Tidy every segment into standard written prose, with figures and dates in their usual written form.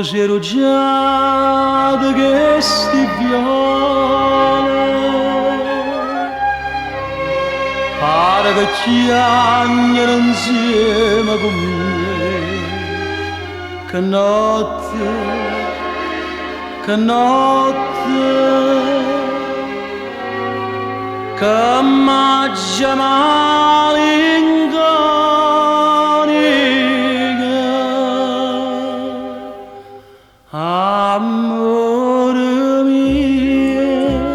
c'ero già di questi viole, pare che chiagnano insieme con me, che notte, che m'aggia malinconica. Amore mio,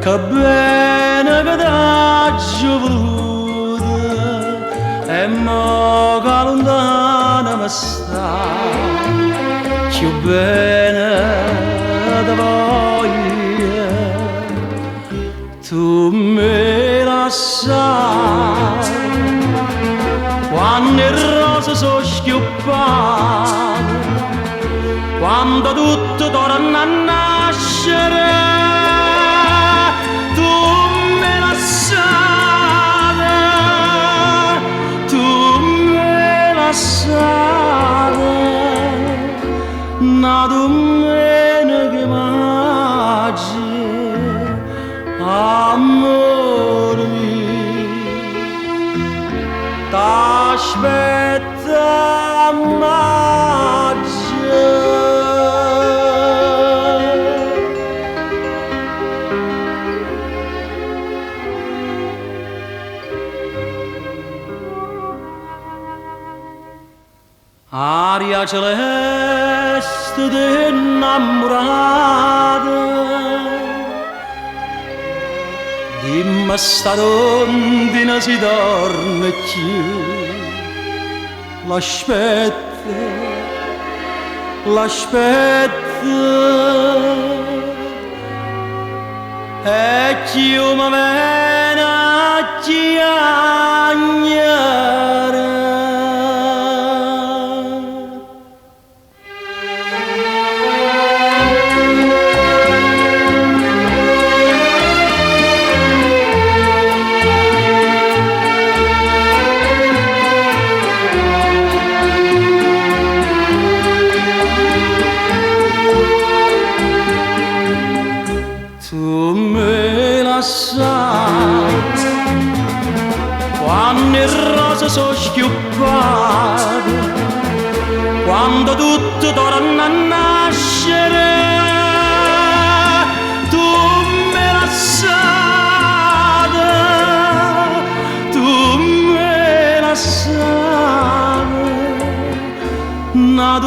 che bene che t'aggio voluto, e mo che lontana mi sta, più bene te voglio. Tu me la sai, quando le rose sono schioppate, quando tutto torna a nascere, tu me la sai, tu me la sai, una domenica magia. Amore mio, t'aspetta maggio. Aria celeste innamorata, dimmi sta rondine si torna più, l'aspetta, e chi mi viene a chiagnare. Tu me la sai, quando le rose sono schioppate, quando tutto torna a nascere, tu me la sai, tu me la sai, una